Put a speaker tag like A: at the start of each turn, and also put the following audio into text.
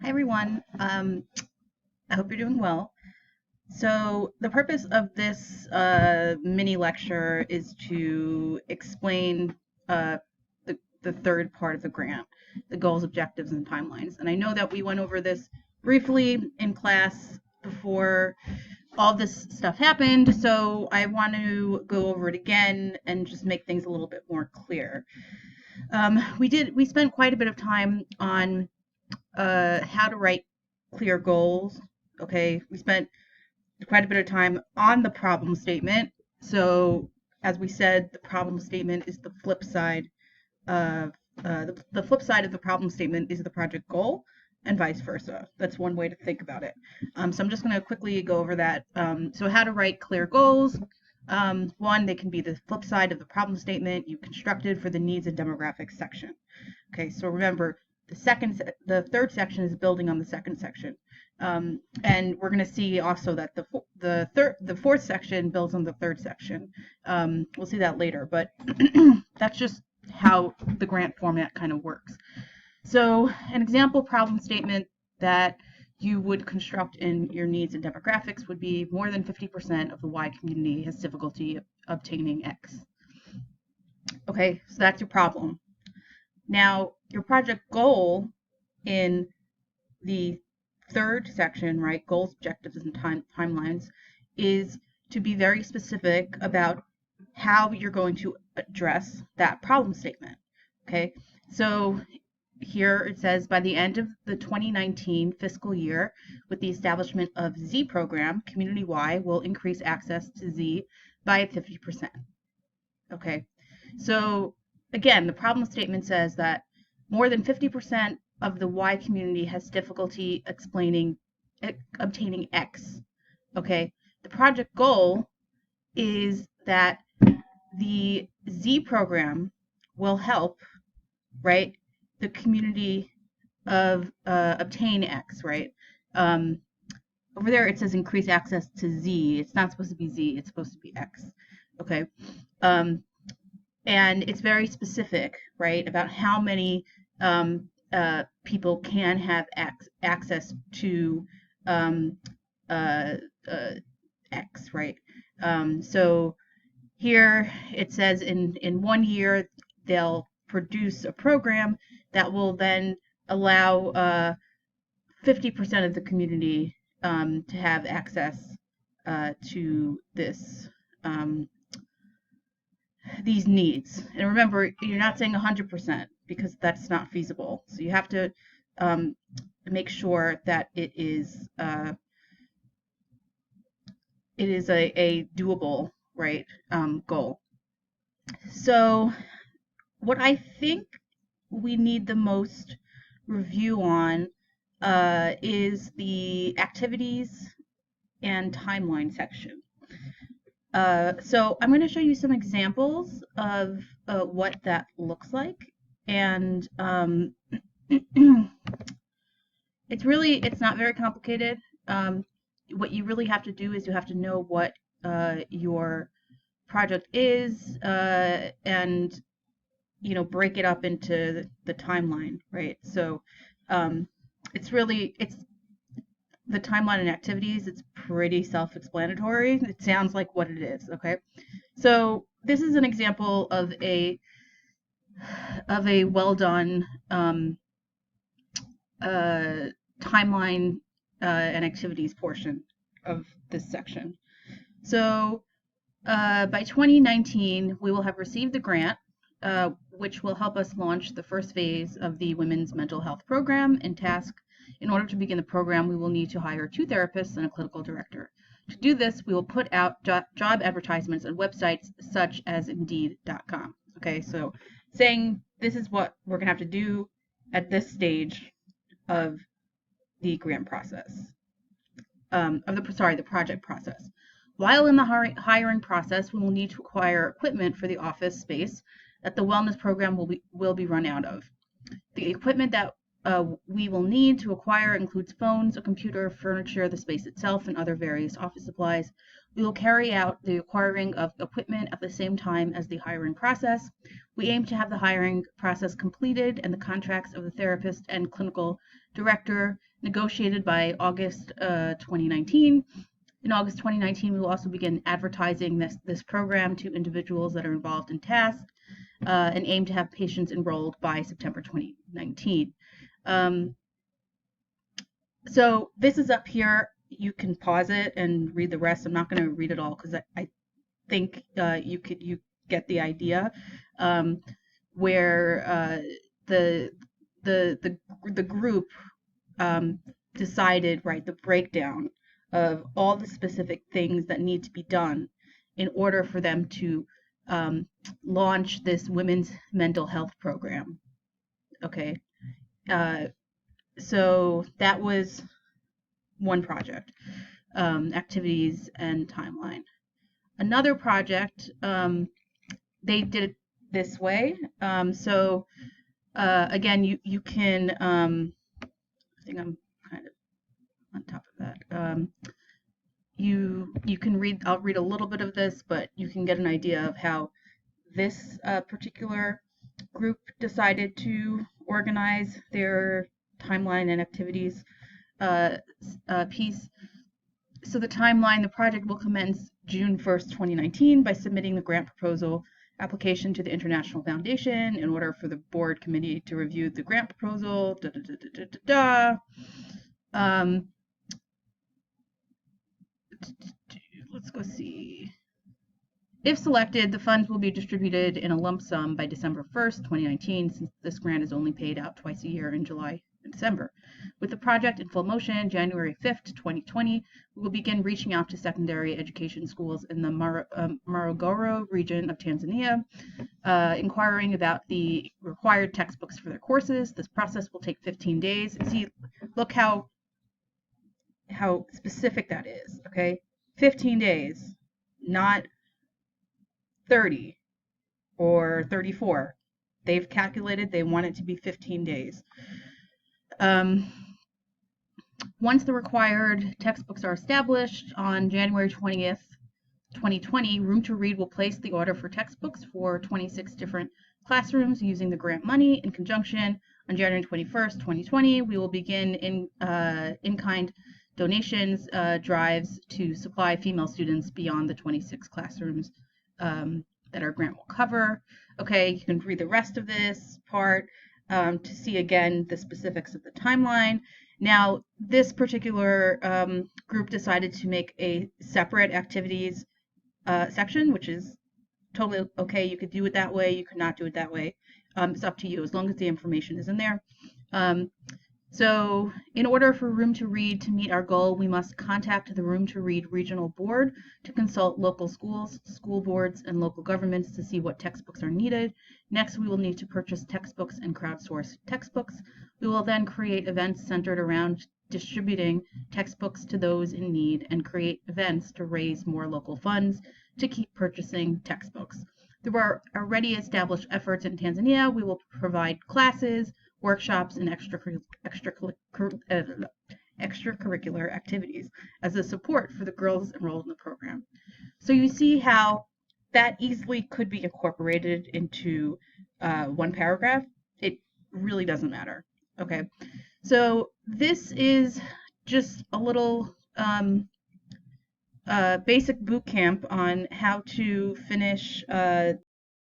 A: Hi everyone. I hope you're doing well. So the purpose of this mini lecture is to explain the third part of the grant, the goals, objectives, and timelines. And I know that we went over this briefly in class before all this stuff happened, so I want to go over it again and just make things a little bit more clear. We spent quite a bit of time on how to write clear goals. Okay, we spent quite a bit of time on the problem statement. So, as we said, the problem statement is the flip side of the flip side of the problem statement is the project goal, and vice versa. That's one way to think about it. So I'm just going to quickly go over that. So how to write clear goals. One, they can be the flip side of the problem statement you constructed for the needs and demographics section. Okay, so remember, the third section is building on the second section, and we're going to see also that the fourth section builds on the third section. We'll see that later, but that's just how the grant format kind of works. So, an example problem statement that you would construct in your needs and demographics would be more than 50% of the Y community has difficulty obtaining X. Okay, so that's your problem. Now, your project goal in the third section, right, goals, objectives, and timelines, is to be very specific about how you're going to address that problem statement. Okay, so here it says by the end of the 2019 fiscal year, with the establishment of Z program, Community Y will increase access to Z by 50%. Okay, so again, the problem statement says that more than 50% of the Y community has difficulty obtaining X. Okay, the project goal is that the Z program will help, right, the community of obtain X, right? Over there it says increase access to Z. It's not supposed to be Z, it's supposed to be X. Okay. And it's very specific, right, about how many people can have access to X, right? So here it says in 1 year they'll produce a program that will then allow 50% of the community to have access to these needs. And remember, you're not saying 100% because that's not feasible. So you have to make sure that it is a doable, right, goal. So what I think we need the most review on is the activities and timeline section. So I'm going to show you some examples of what that looks like, and it's not very complicated. What you really have to do is you have to know what your project is, and break it up into the timeline, right? So it's the timeline and activities. It's pretty self-explanatory. It sounds like what it is, okay? So this is an example of a well done timeline and activities portion of this section. So by 2019, we will have received the grant, which will help us launch the first phase of the Women's Mental Health Program and task. In order to begin the program, we will need to hire 2 therapists and a clinical director. To do this, we will put out job advertisements on websites such as Indeed.com. Okay, so saying this is what we're going to have to do at this stage of the grant process, the project process. While in the hiring process, we will need to acquire equipment for the office space that the wellness program will be run out of. The equipment that we will need to acquire includes phones, a computer, furniture, the space itself, and other various office supplies. We will carry out the acquiring of equipment at the same time as the hiring process. We aim to have the hiring process completed and the contracts of the therapist and clinical director negotiated by August 2019. In August 2019, we will also begin advertising this program to individuals that are involved in tasks and aim to have patients enrolled by September 2019. So this is up here. You can pause it and read the rest. I'm not going to read it all because I think you get the idea. Where the the group decided, right, the breakdown of all the specific things that need to be done in order for them to launch this women's mental health program. Okay, so that was one project, activities and timeline. Another project, they did it this way. So again, you can, I think I'm kind of on top of that. You can read, I'll read a little bit of this, but you can get an idea of how this particular group decided to organize their timeline and activities piece. So the timeline, the project will commence June 1st, 2019 by submitting the grant proposal application to the International Foundation in order for the board committee to review the grant proposal. Let's go see. If selected, the funds will be distributed in a lump sum by December 1st, 2019, since this grant is only paid out twice a year in July and December. With the project in full motion, January 5th, 2020, we will begin reaching out to secondary education schools in the Morogoro region of Tanzania, inquiring about the required textbooks for their courses. This process will take 15 days. See, look how specific that is, okay? 15 days, not 30 or 34. They've calculated they want it to be 15 days. Once the required textbooks are established, on January 20th, 2020, Room to Read will place the order for textbooks for 26 different classrooms using the grant money. In conjunction, on January 21st, 2020, we will begin in-kind donations drives to supply female students beyond the 26 classrooms that our grant will cover. Okay, you can read the rest of this part to see again the specifics of the timeline. Now, this particular group decided to make a separate activities section, which is totally okay. You could do it that way. You could not do it that way. It's up to you, as long as the information is in there. So in order for Room to Read to meet our goal, we must contact the Room to Read regional board to consult local schools, school boards, and local governments to see what textbooks are needed. Next, we will need to purchase textbooks and crowdsource textbooks. We will then create events centered around distributing textbooks to those in need and create events to raise more local funds to keep purchasing textbooks. Through our already established efforts in Tanzania, we will provide classes, workshops, and extracurricular activities as a support for the girls enrolled in the program. So you see how that easily could be incorporated into one paragraph. It really doesn't matter. Okay, so this is just a little basic boot camp on how to finish